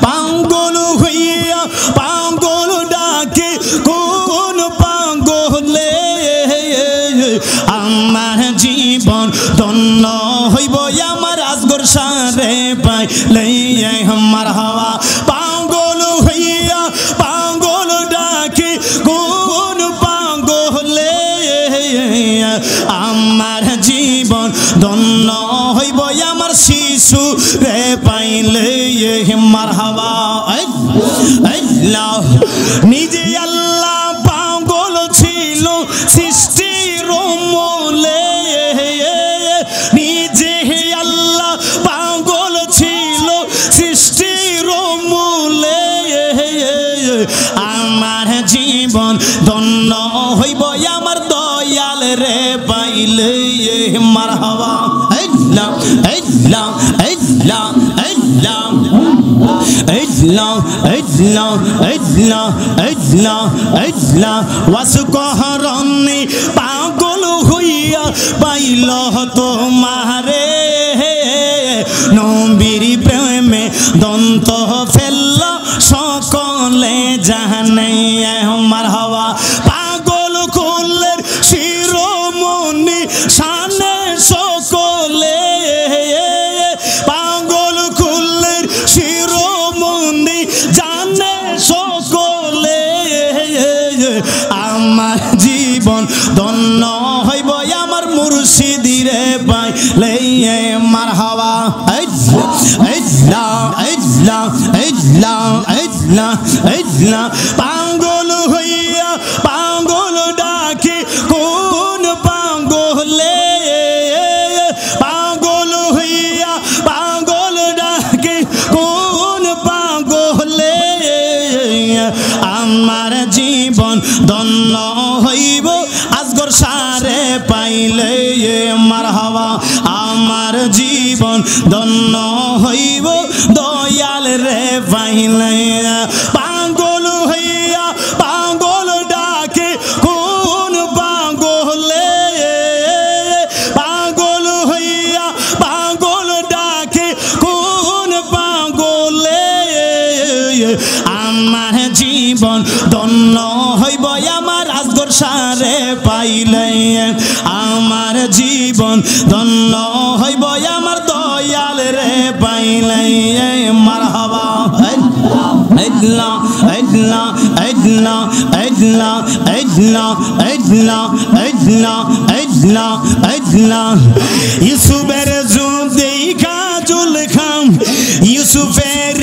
পাগল হইয়া পাগল ডাকে কোন পাগলে আমার জীবন ধন্য হইব আমার আসগর সারে পাইলে মারহাবা পাগল হইয়া পাগল ডাকে কোন পাগলে আমার জীবন ধন্য হইব আমার শিশু রে পাইলে মারহাবা আল্লাহ নিজে আল্লাহ পাগল ছিল সৃষ্টির মূলে নিজে আল্লাহ পাগল ছিল সৃষ্টির মূলে আমার জীবন ধন্য হইব আমার দয়াল রে পাইলে মারহাবা আল্লাহ আল্লাহ আল্লাহ আল্লাহ আল্লাহ আল্লাহ আল্লাহ আল্লাহ আল্লাহ ওয়াসুকহরনি পাগল হইয়া পাইল তোমারে নবীর প্রেমে দন্ত ফেলল সকলে জানে মারহাবা পাগল কুলের শিরোমণি শানে সকলে পাগল কুলের শিরোমণি জানে সকলে আমার জীবন ধন্য হইব আমার মুর্শিদিরে পাইলে মারহাবা আল্লাহ আল্লাহ আল্লাহ আল্লাহ আল্লাহ পাগল হইয়া পাগল ডাকে কোন পাগলে পাগল হইয়া পাগল ডাকে কোন পাগলে আমার জীবন ধন্য হইব আসগর সারে পাইলে মারহাবা আমার জীবন ধন্য হইব দয়াল রে পাইলে পাগল হইয়া পাগল ডাকে কোন পাগলে পাগল হইয়া পাগল ডাকে কোন পাগলে আমার জীবন ধন্য হইব আমার আসগর সারে পাইলে আমার জীবন ধন্য হইব আমার দয়াল রে পাইলে মারহাবা আল্লাহ আল্লাহ আল্লাহ আল্লাহ আল্লাহ আল্লাহ আল্লাহ আল্লাহ আল্লাহ ইউসুফের জুলেখা জুলেখা ইউসুফের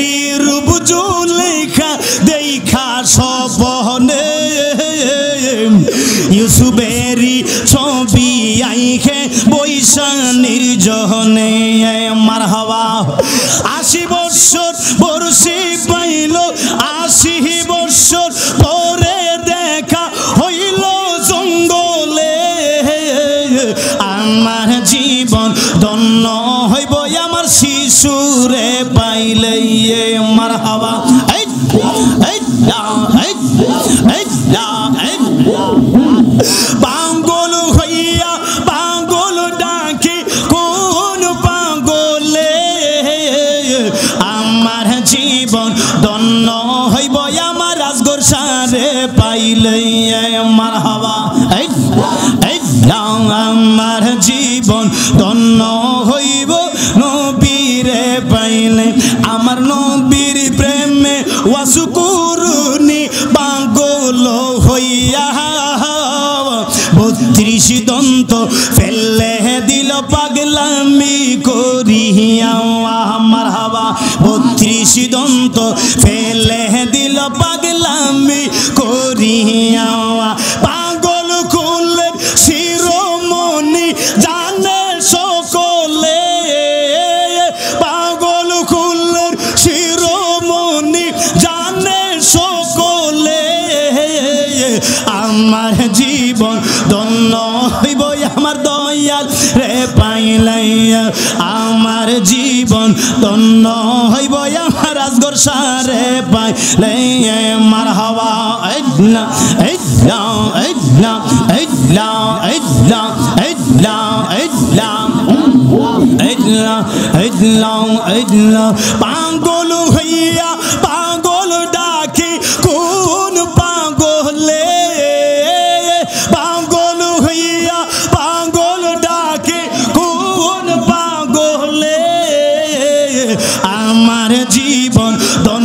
রূপ জুলেখা দেখা স্বপ্নে ইউসুফেরি ছবি আইখে বৈশা নির্জনে মারহাবা 80 বছর বর্ষি পাইল 80 বছর পরে দেখা হইল জঙ্গলে আমার জীবন ধন্য হইব আমার শিশুরে পাইলে মারহাবা পাগল হইয়া পাগল ডাকে কোন পাগলে আমার জীবন ধন্য হইব আমার আসগর সারে পাইলে মারহাবা আমার জীবন ধন্য হইব নবীরে পাইলে আমার নবীর প্রেমে ওয়াসুকুরনি পাগল হইয়া 32 দন্ত ফেলে দিল পাগলামি করিয়া মারহাবা 32 দন্ত ফেলে দিল পাগলামি করিয়া পাগল কুলের শিরোমণি জানে সকলে পাগল কুলের শিরোমণি জানে সকলে আমার জীবন ধন্য হইব আমার দয়াল রে পাইলে আমার জীবন ধন্য হইব আমার আসগর সারে পাইলে মারহাবা আল্লাহ আল্লাহ আল্লাহ আল্লাহ আল্লাহ আল্লাহ আল্লাহ আল্লাহ আল্লাহ পাগল হইয়া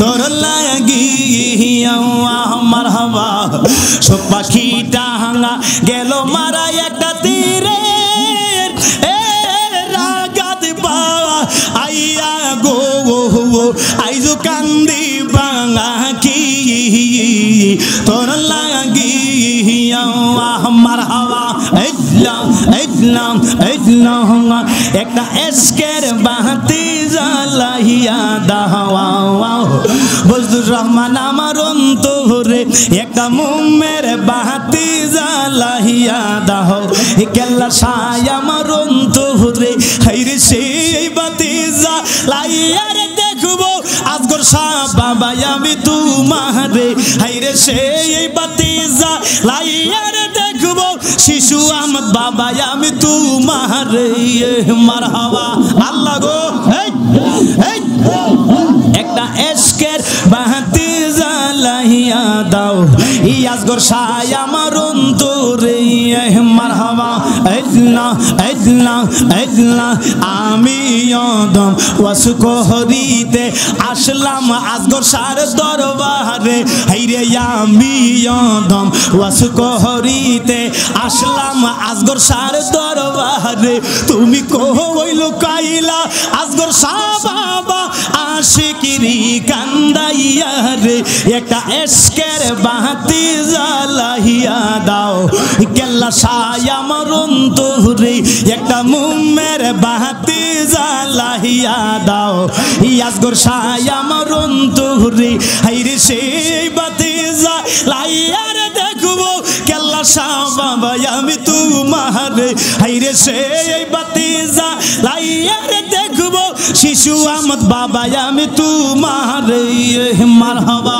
তোর লাগি মারহাবা শোক পাখি ডাঙা গেল মারা একটা তীরে রাগাত বাবা আইয়া গো আইজো কান্দি বাঙা কি তোর লাগি মারহাবা একটা এসকের বাতি জ্বালাইয়া দাওয়া বজলুর রহমান আমার অন্তরে একটা মোমের বাতি জ্বালাইয়া দাও কেল্লা সাই আমার অন্তরে হাইরে সেই বাতি জ্বালাইয়া রে দেখবো আজগর শাহ বাবা আমি তোমারে হাইরে সেই বাতি জ্বালাইয়া রে দেখবো শিশু আহমদ বাবা আমি তোমারে মারহাবা আল্লাহ গো একটা এশকের বাতি জ্বালাইয়া দাও ইয়াসগর শাহ আমার অন্তরে মারহাবা আমি অদম ওয়াসুকহরিতে আসলাম আসগর শাহর দরবারে হাইরে আমি অদম ওয়াসুকহরিতে আসলাম আসগর শাহর দরবারে তুমি কই লুকাইলা আসগর শাহ বাবা আশিকিরি কান্দাইয়া রে একটা এশকের বাতি জ্বালাইয়া দাও কেল্লা শাহ আমার অন্তরে একটা মোমের বাতি জ্বালাইয়া দাও ইয়াসগর শাহ আমার অন্তরে হাইরে সেই বাতি জ্বালাইয়া রে দেখবো কেল্লা শাহ বাবা আমি তোমারে হাইরে সেই বাতি জ্বালাইয়া রে দেখবো শিশু আহমদ বাবা আমি তোমারে মারহাবা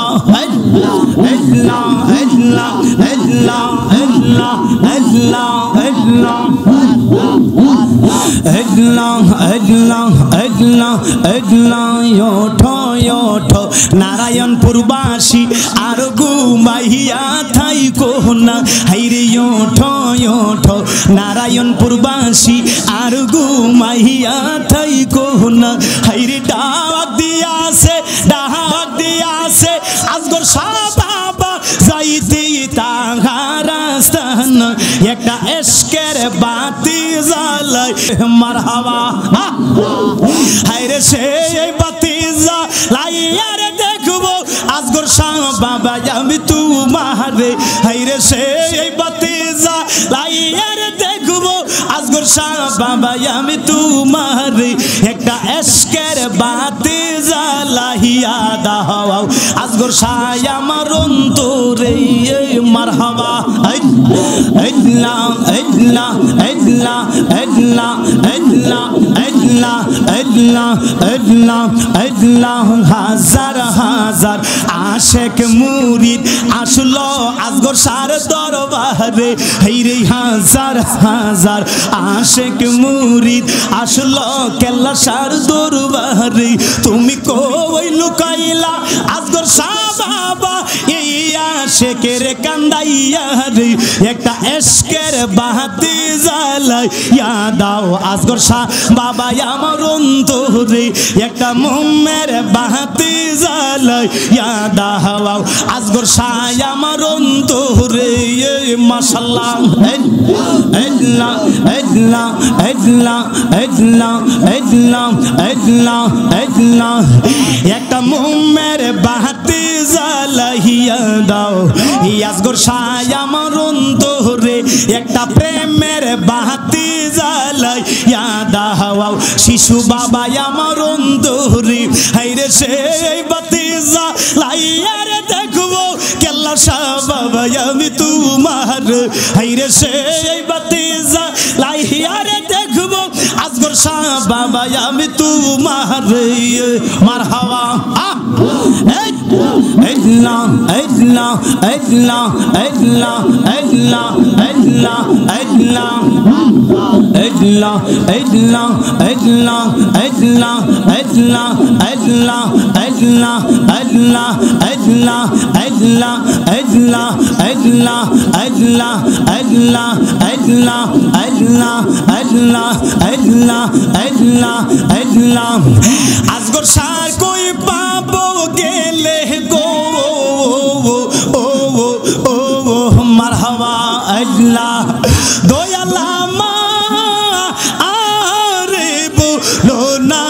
নারায়ণপুরবাসী আর ঘুমাইয়া থাইকো না হাইরে ওঠো নারায়ণপুরবাসী আর ঘুমাইয়া থাইকো না হাইরে ডাক দিয়াছে আসগর শাহ বাবা যাইতে তাহার আস্তান একটা এশকের বাতি জ্বালাই মারহাবা হাইরে সেই বাতি জ্বালাইয়া রে দেখবো আসগর শাহ বাবা আমি তোমারে হাইরে সেই বাতি জ্বালাইয়া রে দেখবো আসগর শাহ বাবা আমি তোমারে একটা এশকের বাতি জ্বালাইয়া দাও আসগর শাহ আমার অন্তরে মারহাবা হাজার হাজার আশেক মুরিদ আসলো আসগর শাহর দরবারে হাইরে হাজার হাজার আশেক মুরিদ আসলো কেল্লা শাহর দরবারে তুমি কই লুকাইলা আসগর শাহ বাবা এই আশেকের কান্দাইয়া রে একটা এশকের বাতি জ্বালাইয়া দাও আসগর শাহ বাবা আমার অন্তরে একটা মোমের বাতি জ্বালাইয়া দাও আসগর শাহ আমার অন্তরে মাশাআল্লাহ একটা মোমের বাতি জ্বালাইয়া দাও আসগর শাহ আমার অন্তরে একটা প্রেমের বাতি জ্বালাইয়া দাও শিশু বাবা আমার অন্তরে হাইরে সেই বাতি জ্বালাইয়া রে দেখবো কেল্লা শাহ বাবা আমি তোমার হাইরে সেই বাতি জ্বালাইয়া রে দেখবো আসগর শাহ বাবা আমি তোমার মারহাবা আসগর শাহ কই পাবো গেলে গো ও মারহাবা আল্লাহ দয়ালা মা আরে বলো না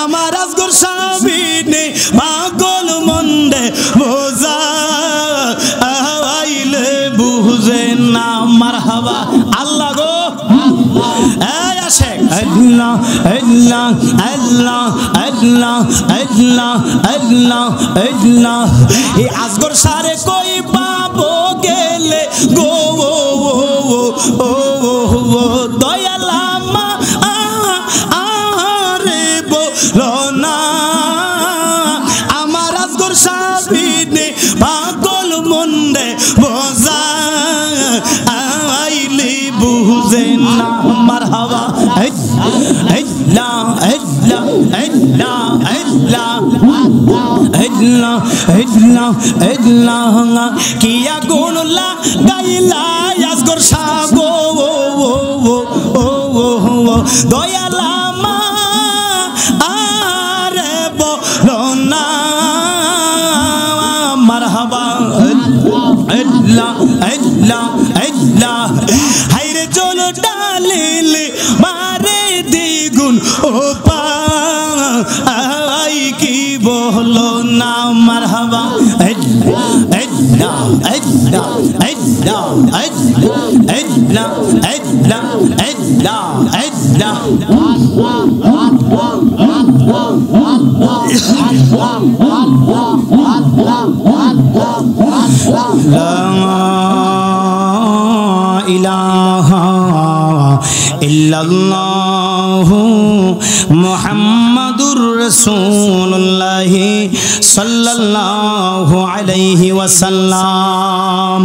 আমার আজগর সাবিনে পাগল মন্দে বোঝা আইলে বুঝে না মারহাবা আল্লাহ গো আল্লাহ আল্লাহ আল্লাহ আল্লাহ আল্লাহ আল্লাহ আল্লাহ এই আজগর সারে কই পাবো গেলে গো দয়ালা মা আরে বলো না আমার আজগর সাবিনে পাগল মন্দে বোঝা আইলে বুঝে না মারহাবা আল্লাহ আল্লাহ আল্লাহ আল্লাহ আল্লাহ আল্লাহ আল্লাহ কিয়া গুনলা গাইলা আজগর সাগো দয়ালা মা আরে বলো না মারহাবা আল্লাহ আল্লাহ আল্লাহ হাইরে চলো ডালিলে মারে দ্বিগুণ ও পাই কি বলো না মারহাবা আল্লাহ আল্লাহ আল্লাহ আল্লাহ আল্লাহ আল্লাহ আল্লাহ ইলাহা ইল্লাল্লাহু মুহাম্মাদুর রাসূলুল্লাহ সাল্লাল্লাহু আলাইহি ওয়াসাল্লাম।